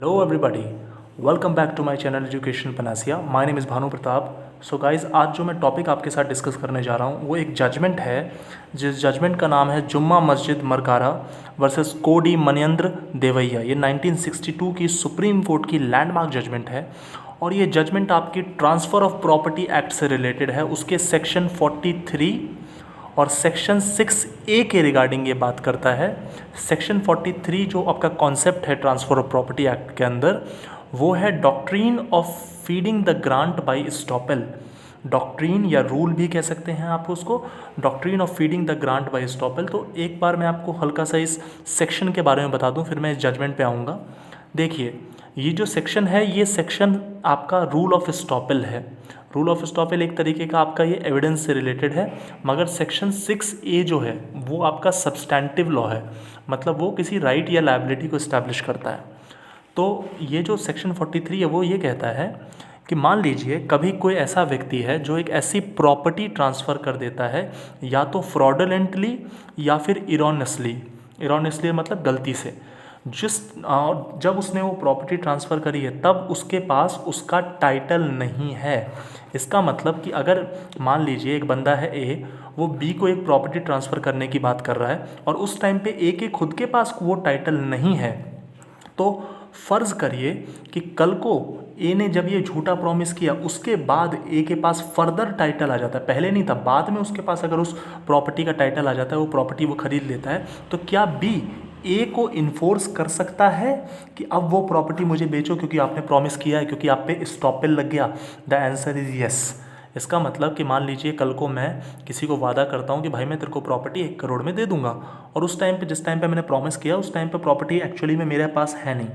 Hello everybody, welcome back to my channel Education Panacea. My name is Bhanu Pratap. So guys, आज जो मैं topic आपके साथ डिस्कस करने जा रहा हूँ वो एक जजमेंट है, जिस जजमेंट का नाम है जुम्मा मस्जिद मरकारा वर्सेस कोडी मनियंद्र देवैया. ये 1962 की सुप्रीम कोर्ट की लैंडमार्क जजमेंट है और ये जजमेंट आपकी ट्रांसफ़र ऑफ प्रॉपर्टी एक्ट से रिलेटेड है. उसके सेक्शन 43 और सेक्शन 6A के रिगार्डिंग ये बात करता है. सेक्शन 43 जो आपका कॉन्सेप्ट है ट्रांसफ़र ऑफ प्रॉपर्टी एक्ट के अंदर, वो है doctrine of feeding the grant by estoppel. Doctrine या रूल भी कह सकते हैं आप उसको, doctrine of feeding the grant by estoppel. तो एक बार मैं आपको हल्का सा इस सेक्शन के बारे में बता दूं, फिर मैं इस जजमेंट पे आऊँगा. देखिए, ये जो सेक्शन है, ये सेक्शन आपका रूल ऑफ एस्टॉपेल है. रूल ऑफ एस्टॉपेल एक तरीके का आपका ये एविडेंस से रिलेटेड है, मगर सेक्शन 6A जो है वो आपका सब्सटैंटिव लॉ है, मतलब वो किसी राइट या लायबिलिटी को इस्टेब्लिश करता है. तो ये जो सेक्शन 43 है वो ये कहता है कि मान लीजिए कभी कोई ऐसा व्यक्ति है जो एक ऐसी प्रॉपर्टी ट्रांसफ़र कर देता है, या तो फ्रॉडुलेंटली या फिर इरॉनियसली मतलब गलती से. जब उसने वो प्रॉपर्टी ट्रांसफ़र करी है तब उसके पास उसका टाइटल नहीं है. इसका मतलब कि अगर मान लीजिए एक बंदा है ए, वो बी को एक प्रॉपर्टी ट्रांसफ़र करने की बात कर रहा है और उस टाइम पे ए के खुद के पास वो टाइटल नहीं है, तो फ़र्ज़ करिए कि कल को ए ने जब ये झूठा प्रॉमिस किया, उसके बाद ए के पास फर्दर टाइटल आ जाता है, पहले नहीं था, बाद में उसके पास अगर उस प्रॉपर्टी का टाइटल आ जाता है, वो प्रॉपर्टी वो खरीद लेता है, तो क्या बी ए को इन्फोर्स कर सकता है कि अब वो प्रॉपर्टी मुझे बेचो क्योंकि आपने प्रॉमिस किया है, क्योंकि आप पे स्टॉपेल लग गया? The answer is yes. इसका मतलब कि मान लीजिए कल को मैं किसी को वादा करता हूँ कि भाई मैं तेरे को प्रॉपर्टी 1 करोड़ में दे दूंगा, और उस टाइम पे जिस टाइम पे मैंने प्रॉमिस किया उस टाइम पे प्रॉपर्टी एक्चुअली में मेरे पास है नहीं.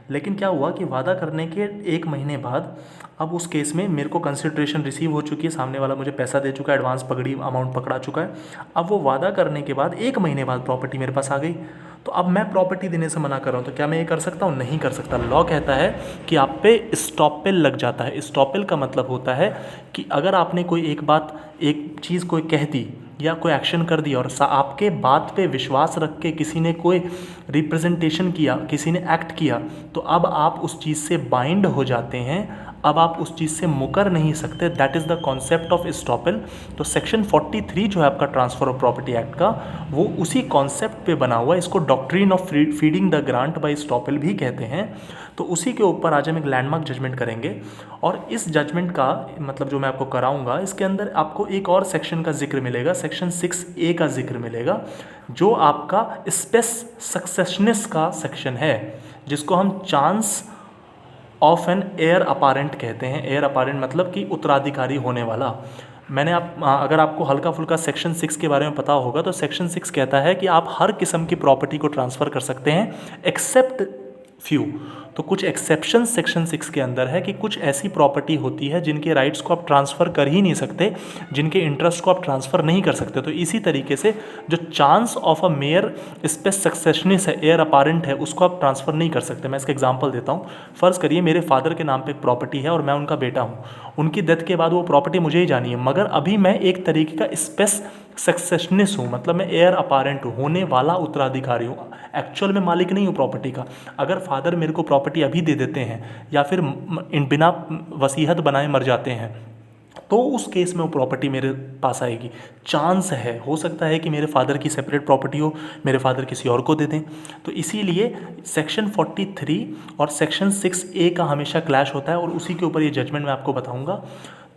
लेकिन क्या हुआ कि वादा करने के 1 महीने बाद अब उस केस में मेरे को कंसिडरेशन रिसीव हो चुकी है, सामने वाला मुझे पैसा दे चुका है, एडवांस अमाउंट पकड़ा चुका है. अब वो वादा करने के बाद 1 महीने बाद प्रॉपर्टी मेरे पास आ गई, तो अब मैं प्रॉपर्टी देने से मना कर रहा हूँ. तो क्या मैं ये कर सकता हूँ? नहीं कर सकता. लॉ कहता है कि आप पे स्टॉपेल लग जाता है. स्टॉपेल का मतलब होता है कि अगर आपने कोई एक चीज़ कोई कह दी या कोई एक्शन कर दिया और आपके बात पे विश्वास रख के किसी ने कोई रिप्रेजेंटेशन किया, किसी ने एक्ट किया, तो अब आप उस चीज़ से बाइंड हो जाते हैं, अब आप उस चीज़ से मुकर नहीं सकते. That is the concept of estoppel. तो सेक्शन 43 जो है आपका ट्रांसफ़र ऑफ प्रॉपर्टी एक्ट का, वो उसी कॉन्सेप्ट पे बना हुआ है. इसको doctrine of feeding the grant bye estoppel भी कहते हैं. तो उसी के ऊपर आज हम एक लैंडमार्क जजमेंट करेंगे, और इस जजमेंट का मतलब जो मैं आपको कराऊंगा, इसके अंदर आपको एक और सेक्शन का जिक्र मिलेगा, सेक्शन 6A का जिक्र मिलेगा, जो आपका स्पेस सक्सेशनिस का सेक्शन है, जिसको हम chance of an heir apparent कहते हैं. एयर अपारेंट मतलब कि उत्तराधिकारी होने वाला. अगर आपको हल्का फुल्का सेक्शन 6 के बारे में पता होगा, तो सेक्शन 6 कहता है कि आप हर किस्म की प्रॉपर्टी को ट्रांसफ़र कर सकते हैं एक्सेप्ट फ्यू. तो कुछ एक्सेप्शन सेक्शन 6 के अंदर है कि कुछ ऐसी प्रॉपर्टी होती है जिनके राइट्स को आप ट्रांसफ़र कर ही नहीं सकते, जिनके इंटरेस्ट को आप ट्रांसफ़र नहीं कर सकते. तो इसी तरीके से जो chance of a mere spes successionis है, एयर अपारेंट है, उसको आप ट्रांसफ़र नहीं कर सकते. मैं इसका एग्जांपल देता हूँ. फ़र्ज़ करिए मेरे फादर के नाम पे एक प्रॉपर्टी है और मैं उनका बेटा हूँ. उनकी डेथ के बाद वो प्रॉपर्टी मुझे ही जानी है, मगर अभी मैं एक तरीके का स्पेस सक्सेशनिस हूँ, मतलब मैं एयर अपारेंट हूँ, होने वाला उत्तराधिकारी हूँ. एक्चुअल में मालिक नहीं हूँ प्रॉपर्टी का. अगर फादर मेरे को प्रॉपर्टी अभी दे देते हैं या फिर बिना वसीयत बनाए मर जाते हैं, तो उस केस में वो प्रॉपर्टी मेरे पास आएगी. चांस है, हो सकता है कि मेरे फादर की सेपरेट प्रॉपर्टी हो, मेरे फादर किसी और को दे दें. तो इसीलिए सेक्शन 43 और सेक्शन 6A का हमेशा क्लैश होता है, और उसी के ऊपर ये जजमेंट मैं आपको बताऊंगा.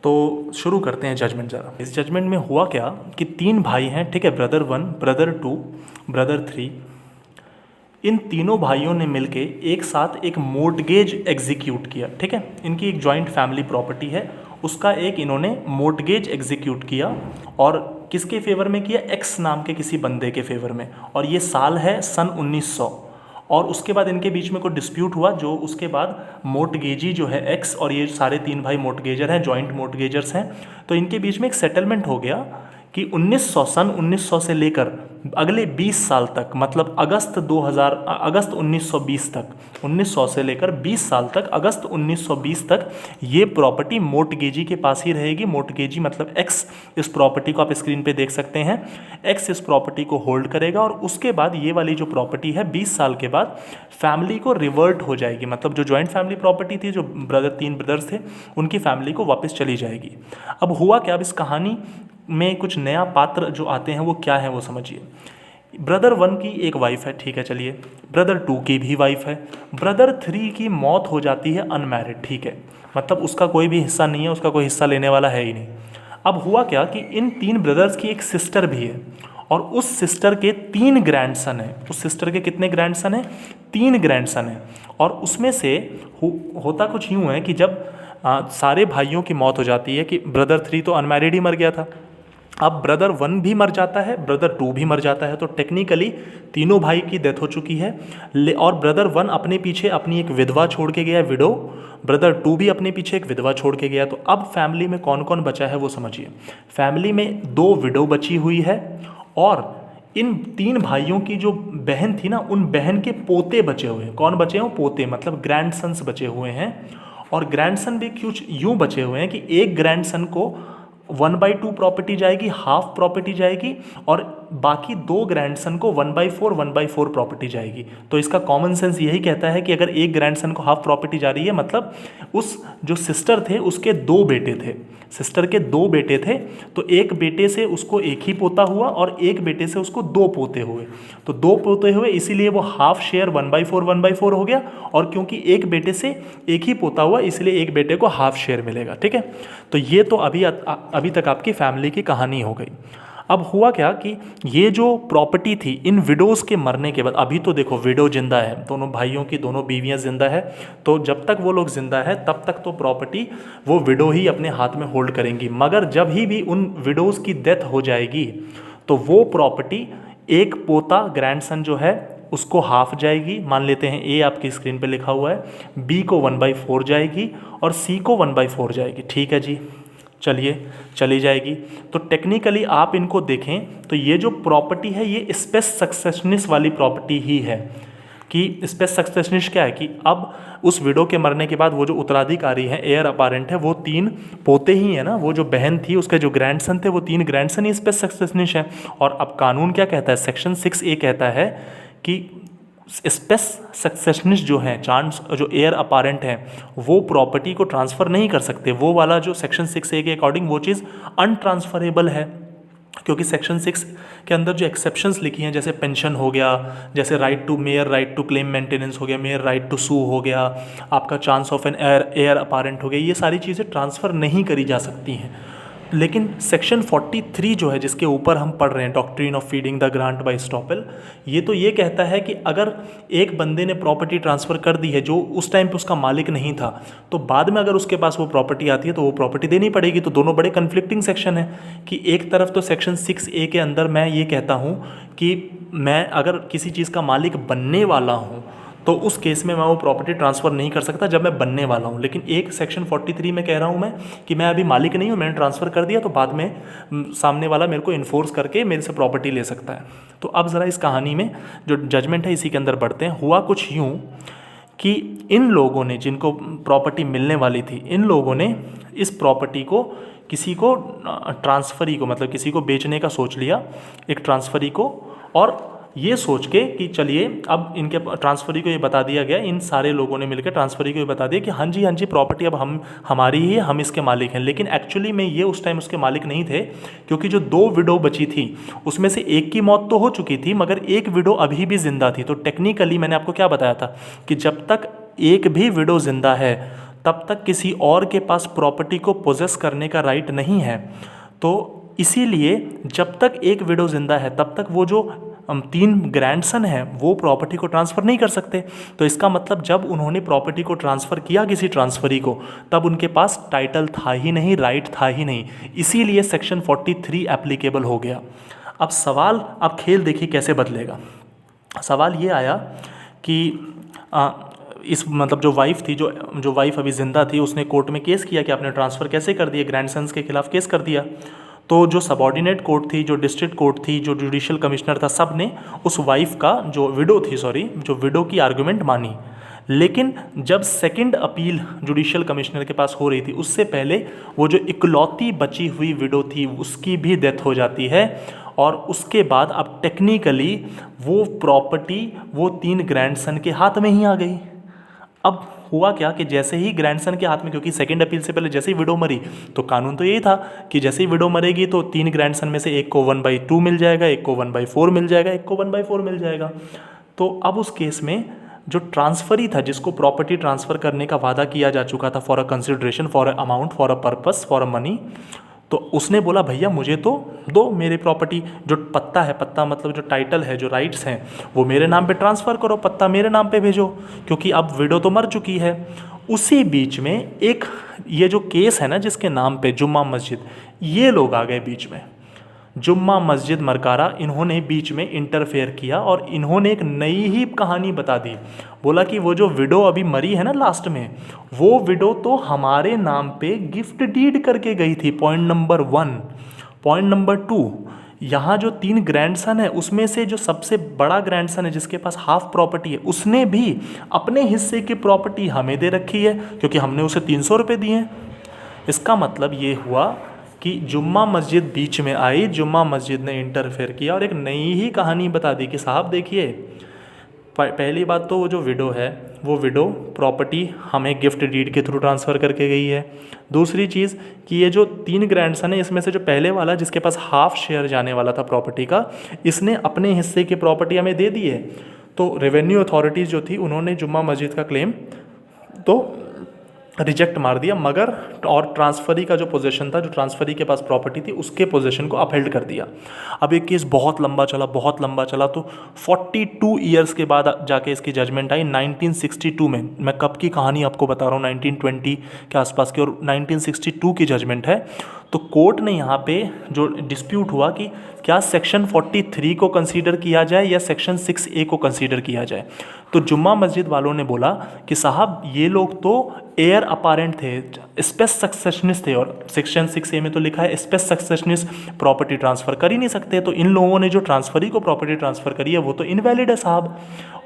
तो शुरू करते हैं जजमेंट ज़रा. इस जजमेंट में हुआ क्या कि 3 भाई हैं, ठीक है, ब्रदर 1, ब्रदर 2, ब्रदर 3. इन तीनों भाइयों ने मिलके एक साथ एक मोर्टगेज एग्जीक्यूट किया. ठीक है, इनकी एक जॉइंट फैमिली प्रॉपर्टी है, उसका एक इन्होंने मोर्टगेज एग्जीक्यूट किया. और किसके फेवर में किया? एक्स नाम के किसी बंदे के फेवर में. और ये साल है सन 1900. और उसके बाद इनके बीच में कोई डिस्प्यूट हुआ, जो उसके बाद मोर्टगेजी जो है एक्स, और ये सारे 3 भाई मोर्टगेजर हैं, जॉइंट मोर्टगेजर्स हैं. तो इनके बीच में एक सेटलमेंट हो गया कि 1900 से लेकर अगले 20 साल तक, मतलब अगस्त 1920 तक, 1900 से लेकर 20 साल तक, अगस्त 1920 तक ये प्रॉपर्टी मोर्टगेजी के पास ही रहेगी। मोर्टगेजी मतलब एक्स, इस प्रॉपर्टी को आप स्क्रीन पे देख सकते हैं, एक्स इस प्रॉपर्टी को होल्ड करेगा और उसके बाद ये वाली जो प्रॉपर्टी है 20 साल के बाद फैमिली को रिवर्ट हो जाएगी। मतलब जो जॉइंट फैमिली प्रॉपर्टी थी, जो तीन ब्रदर्स थे, उनकी फैमिली को वापस चली जाएगी। अब हुआ क्या, अब इस कहानी में कुछ नया पात्र जो आते हैं वो क्या है वो समझिए। ब्रदर 1 की एक वाइफ है, ठीक है चलिए, ब्रदर 2 की भी वाइफ है, ब्रदर 3 की मौत हो जाती है अनमैरिड, ठीक है, मतलब उसका कोई भी हिस्सा नहीं है, उसका कोई हिस्सा लेने वाला है ही नहीं। अब हुआ क्या कि इन 3 ब्रदर्स की एक सिस्टर भी है और उस सिस्टर के 3 ग्रैंडसन हैं। उस सिस्टर के कितने ग्रैंडसन हैं? 3 ग्रैंडसन हैं। और उसमें से होता कुछ यूँ है कि जब सारे भाइयों की मौत हो जाती है, कि ब्रदर 3 तो अनमैरिड ही मर गया था, अब ब्रदर 1 भी मर जाता है, ब्रदर 2 भी मर जाता है, तो टेक्निकली तीनों भाई की डेथ हो चुकी है। और ब्रदर 1 अपने पीछे अपनी एक विधवा छोड़ के गया, विडो। ब्रदर 2 भी अपने पीछे एक विधवा छोड़ के गया। तो अब फैमिली में कौन कौन बचा है वो समझिए। फैमिली में 2 विडो बची हुई है और इन 3 भाइयों की जो बहन थी ना, उन बहन के पोते बचे हुए हैं। कौन बचे हैं? पोते, मतलब ग्रैंडसन्स बचे हुए हैं। और ग्रैंडसन भी कुछ यूँ बचे हुए हैं कि एक ग्रैंडसन को 1/2 प्रॉपर्टी जाएगी, हाफ प्रॉपर्टी जाएगी, और बाकी 2 ग्रैंडसन को 1/4 प्रॉपर्टी जाएगी। तो इसका कॉमन सेंस यही कहता है कि अगर एक ग्रैंडसन को हाफ प्रॉपर्टी जा रही है, मतलब उस जो सिस्टर थे उसके 2 बेटे थे, सिस्टर के 2 बेटे थे, तो एक बेटे से उसको एक ही पोता हुआ और एक बेटे से उसको 2 पोते हुए। तो 2 पोते हुए, इसीलिए वो हाफ शेयर 1/4 हो गया, और क्योंकि एक बेटे से एक ही पोता हुआ इसलिए एक बेटे को हाफ शेयर मिलेगा, ठीक है। तो ये तो अभी तक आपकी फैमिली की कहानी हो गई। अब हुआ क्या कि ये जो प्रॉपर्टी थी इन विडोज़ के मरने के बाद, अभी तो देखो विडो जिंदा है, दोनों भाइयों की दोनों बीवियां जिंदा है, तो जब तक वो लोग जिंदा है तब तक तो प्रॉपर्टी वो विडो ही अपने हाथ में होल्ड करेंगी। मगर जब ही भी उन विडोज़ की डेथ हो जाएगी तो वो प्रॉपर्टी एक पोता ग्रैंडसन जो है उसको हाफ जाएगी। मान लेते हैं ए आपकी स्क्रीन पे लिखा हुआ है, बी को 1/4 जाएगी और सी को 1/4 जाएगी, ठीक है जी, चलिए चली जाएगी। तो टेक्निकली आप इनको देखें तो ये जो प्रॉपर्टी है ये स्पेस सक्सेशनिस्ट वाली प्रॉपर्टी ही है। कि स्पेस सक्सेशनिस्ट क्या है कि अब उस विडो के मरने के बाद वो जो उत्तराधिकारी है, एयर अपारेंट है, वो 3 पोते ही है ना, वो जो बहन थी उसके जो ग्रैंडसन थे वो 3 ग्रैंडसन ही स्पेस सक्सेशनिस्ट है। और अब कानून क्या कहता है, सेक्शन 6A कहता है कि स्पेस सक्सेशनिस्ट जो हैं, चांस जो एयर अपारेंट हैं, वो प्रॉपर्टी को ट्रांसफ़र नहीं कर सकते। वो वाला जो सेक्शन 6A के अकॉर्डिंग वो चीज़ अनट्रांसफरेबल है, क्योंकि सेक्शन 6 के अंदर जो एक्सेप्शंस लिखी हैं, जैसे पेंशन हो गया, जैसे right to mere right to claim maintenance हो गया, मेयर राइट टू सू हो गया, आपका chance of an heir apparent हो गया, ये सारी चीज़ें ट्रांसफ़र नहीं करी जा सकती हैं। लेकिन सेक्शन 43 जो है जिसके ऊपर हम पढ़ रहे हैं, doctrine of feeding the grant bye estoppel, ये तो ये कहता है कि अगर एक बंदे ने प्रॉपर्टी ट्रांसफ़र कर दी है जो उस टाइम पे उसका मालिक नहीं था, तो बाद में अगर उसके पास वो प्रॉपर्टी आती है तो वो प्रॉपर्टी देनी पड़ेगी। तो दोनों बड़े कन्फ्लिक्टिंग सेक्शन है कि एक तरफ तो सेक्शन 6A के अंदर मैं ये कहता हूँ कि मैं अगर किसी चीज़ का मालिक बनने वाला हूँ तो उस केस में मैं वो प्रॉपर्टी ट्रांसफ़र नहीं कर सकता जब मैं बनने वाला हूँ। लेकिन एक सेक्शन 43 में कह रहा हूँ मैं कि मैं अभी मालिक नहीं हूँ, मैंने ट्रांसफ़र कर दिया, तो बाद में सामने वाला मेरे को इन्फोर्स करके मेरे से प्रॉपर्टी ले सकता है। तो अब ज़रा इस कहानी में जो जजमेंट है इसी के अंदर बढ़ते हैं। हुआ कुछ यूँ कि इन लोगों ने, जिनको प्रॉपर्टी मिलने वाली थी, इन लोगों ने इस प्रॉपर्टी को किसी को ट्रांसफ़री को, मतलब किसी को बेचने का सोच लिया, एक ट्रांसफ़री को, और ये सोच के कि चलिए अब इनके ट्रांसफरी को ये बता दिया गया, इन सारे लोगों ने मिलकर ट्रांसफरी को ये बता दिया कि हाँ जी प्रॉपर्टी अब हमारी ही है, हम इसके मालिक हैं। लेकिन एक्चुअली में ये उस टाइम उसके मालिक नहीं थे, क्योंकि जो 2 विडो बची थी उसमें से एक की मौत तो हो चुकी थी मगर एक विडो अभी भी जिंदा थी। तो टेक्निकली मैंने आपको क्या बताया था कि जब तक एक भी विडो जिंदा है तब तक किसी और के पास प्रॉपर्टी को पोजेस करने का राइट नहीं है। तो इसीलिए जब तक एक विडो जिंदा है तब तक वो जो 3 ग्रैंडसन हैं वो प्रॉपर्टी को ट्रांसफ़र नहीं कर सकते। तो इसका मतलब जब उन्होंने प्रॉपर्टी को ट्रांसफ़र किया किसी ट्रांसफरी को, तब उनके पास टाइटल था ही नहीं, राइट था ही नहीं, इसीलिए सेक्शन 43 एप्लीकेबल हो गया। अब सवाल, अब खेल देखिए कैसे बदलेगा। सवाल ये आया कि इस मतलब जो वाइफ थी, जो वाइफ अभी ज़िंदा थी, उसने कोर्ट में केस किया कि आपने ट्रांसफ़र कैसे कर दिया, ग्रैंडसन्स के खिलाफ केस कर दिया। तो जो सबॉर्डिनेट कोर्ट थी, जो डिस्ट्रिक्ट कोर्ट थी, जो जुडिशियल कमिश्नर था, सब ने उस वाइफ का जो विडो की आर्गुमेंट मानी। लेकिन जब सेकंड अपील जुडिशियल कमिश्नर के पास हो रही थी, उससे पहले वो जो इकलौती बची हुई विडो थी उसकी भी डेथ हो जाती है। और उसके बाद अब टेक्निकली वो प्रॉपर्टी वो 3 ग्रैंडसन के हाथ में ही आ गई। अब हुआ क्या कि जैसे ही ग्रैंडसन के हाथ में, क्योंकि सेकंड अपील से पहले जैसे ही विडो मरी तो कानून तो यही था कि जैसे ही विडो मरेगी तो 3 ग्रैंडसन में से एक को 1/2 मिल जाएगा, एक को 1/4 मिल जाएगा, एक को 1/4 मिल जाएगा। तो अब उस केस में जो ट्रांसफरी था, जिसको प्रॉपर्टी ट्रांसफ़र करने का वादा किया जा चुका था for a consideration, for a amount, for a purpose, for a money, तो उसने बोला भैया मुझे तो दो मेरी प्रॉपर्टी, जो पत्ता है, पत्ता मतलब जो टाइटल है, जो राइट्स हैं, वो मेरे नाम पे ट्रांसफ़र करो, पत्ता मेरे नाम पे भेजो, क्योंकि अब विडो तो मर चुकी है। उसी बीच में एक ये जो केस है ना जिसके नाम पे जुम्मा मस्जिद, ये लोग आ गए बीच में, जुम्मा मस्जिद मरकारा, इन्होंने बीच में इंटरफेयर किया और इन्होंने एक नई ही कहानी बता दी। बोला कि वो जो विडो अभी मरी है ना लास्ट में, वो विडो तो हमारे नाम पे गिफ्ट डीड करके गई थी, पॉइंट नंबर 1। पॉइंट नंबर 2, यहाँ जो 3 ग्रैंडसन है उसमें से जो सबसे बड़ा ग्रैंडसन है जिसके पास हाफ प्रॉपर्टी है, उसने भी अपने हिस्से की प्रॉपर्टी हमें दे रखी है, क्योंकि हमने उसे 300 रुपये दिए हैं। इसका मतलब ये हुआ कि जुम्मा मस्जिद बीच में आई, जुम्मा मस्जिद ने इंटरफेयर किया और एक नई ही कहानी बता दी कि साहब देखिए, पहली बात तो वो जो विडो है, वो विडो प्रॉपर्टी हमें गिफ्ट डीड के थ्रू ट्रांसफ़र करके गई है। दूसरी चीज़ कि ये जो 3 ग्रैंडसन है, इसमें से जो पहले वाला जिसके पास हाफ शेयर जाने वाला था प्रॉपर्टी का, इसने अपने हिस्से की प्रॉपर्टी हमें दे दी है। तो रेवेन्यू अथॉरिटीज़ जो थी उन्होंने जुम्मा मस्जिद का क्लेम तो रिजेक्ट मार दिया, मगर और ट्रांसफरी का जो पोजीशन था, जो ट्रांसफरी के पास प्रॉपर्टी थी, उसके पोजीशन को अपहेल्ड कर दिया। अब ये केस बहुत लंबा चला, तो 42 ईयर्स के बाद जाके इसकी जजमेंट आई 1962 में। मैं कब की कहानी आपको बता रहा हूँ, 1920 के आसपास की, और 1962 की जजमेंट है। तो कोर्ट ने यहाँ पे जो डिस्प्यूट हुआ कि क्या सेक्शन 43 को कंसीडर किया जाए या सेक्शन 6A को कंसीडर किया जाए, तो जुम्मा मस्जिद वालों ने बोला कि साहब ये लोग तो एयर अपारेंट थे, स्पेस सक्सेशनिस्ट थे, और सेक्शन 6A में तो लिखा है स्पेस सक्सेशनिस्ट प्रॉपर्टी ट्रांसफ़र कर ही नहीं सकते। तो इन लोगों ने जो ट्रांसफरी को प्रॉपर्टी ट्रांसफ़र करी है वो तो इनवैलिड है साहब,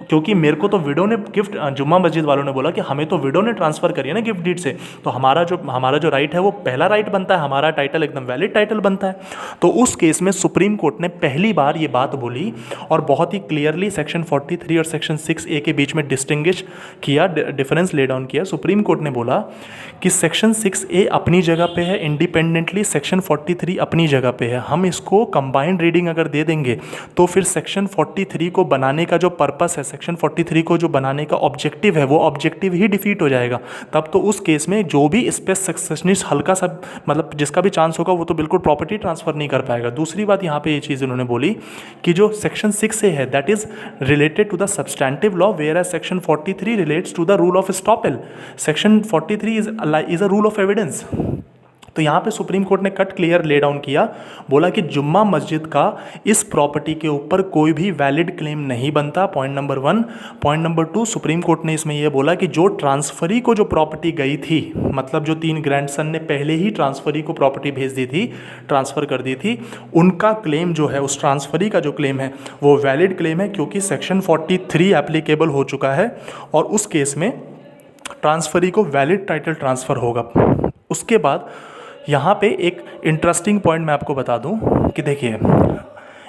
क्योंकि मेरे को तो विडो ने गिफ्ट, जुम्मा मस्जिद वालों ने बोला कि हमें तो विडो ने ट्रांसफ़र करी है ना गिफ्ट डीड से, तो हमारा जो राइट है वो पहला राइट बनता है, हमारा टाइटल एकदम वैलिड टाइटल बनता है। तो उस केस में सुप्रीम कोर्ट ने पहली बार ये बात बोली और बहुत ही क्लियरली सेक्शन 43 और सेक्शन 6A के बीच में डिस्टिंग्विश किया, डिफरेंस ले डाउन किया। सुप्रीम कोर्ट ने बोला कि सेक्शन 6A अपनी जगह पे है इंडिपेंडेंटली, सेक्शन 43 अपनी जगह पे है। हम इसको कंबाइंड रीडिंग अगर दे देंगे तो फिर सेक्शन 43 को बनाने का जो पर्पस है, सेक्शन 43 को जो बनाने का ऑब्जेक्टिव है, वो ऑब्जेक्टिव ही डिफीट हो जाएगा। तब तो उस केस में जो भी स्पेस सक्सेशनिस्ट हल्का सा, मतलब जिसका भी चांस होगा, वो तो बिल्कुल प्रॉपर्टी ट्रांसफ़र नहीं कर पाएगा। दूसरी बात यहाँ पे ये चीज़ इन्होंने बोली कि जो सेक्शन 6A है that is related to the substantive law, whereas section 43 relates to the rule of estoppel. Section 43 is a rule of evidence. तो यहाँ पे सुप्रीम कोर्ट ने कट क्लियर ले डाउन किया, बोला कि जुम्मा मस्जिद का इस प्रॉपर्टी के ऊपर कोई भी वैलिड क्लेम नहीं बनता, point number 1। Point number 2, supreme court ने इसमें यह बोला कि जो ट्रांसफरी को जो प्रॉपर्टी गई थी, मतलब जो 3 ग्रैंडसन ने पहले ही ट्रांसफरी को प्रॉपर्टी भेज दी थी, ट्रांसफ़र कर दी थी, उनका क्लेम जो है, उस ट्रांसफरी का जो क्लेम है वो वैलिड क्लेम है, क्योंकि सेक्शन 43 एप्लीकेबल हो चुका है और उस केस में ट्रांसफरी को वैलिड टाइटल ट्रांसफ़र होगा। उसके बाद यहाँ पे एक इंटरेस्टिंग पॉइंट मैं आपको बता दूँ कि देखिए,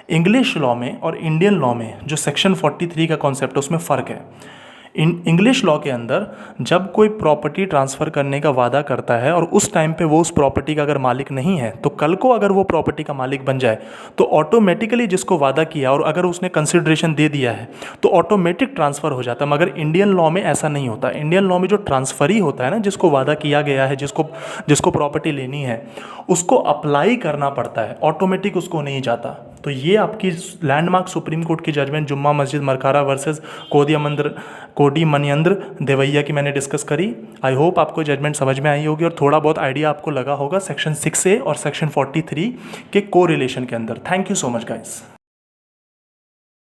इंग्लिश लॉ में और इंडियन लॉ में जो सेक्शन 43 का कॉन्सेप्ट है उसमें फ़र्क है। इंग्लिश लॉ के अंदर जब कोई प्रॉपर्टी ट्रांसफ़र करने का वादा करता है और उस टाइम पे वो उस प्रॉपर्टी का अगर मालिक नहीं है, तो कल को अगर वो प्रॉपर्टी का मालिक बन जाए तो ऑटोमेटिकली जिसको वादा किया और अगर उसने कंसिडरेशन दे दिया है तो ऑटोमेटिक ट्रांसफ़र हो जाता है। मगर इंडियन लॉ में ऐसा नहीं होता। इंडियन लॉ में जो ट्रांसफ़री होता है ना, जिसको वादा किया गया है, जिसको प्रॉपर्टी लेनी है, उसको अप्लाई करना पड़ता है, ऑटोमेटिक उसको नहीं जाता। तो ये आपकी लैंडमार्क सुप्रीम कोर्ट की जजमेंट जुम्मा मस्जिद मरकारा वर्सेस कोडी मनियंद्र देवैया की मैंने डिस्कस करी। आई होप आपको जजमेंट समझ में आई होगी और थोड़ा बहुत आइडिया आपको लगा होगा सेक्शन 6A और सेक्शन 43 के को रिलेशन के अंदर। Thank you so much guys.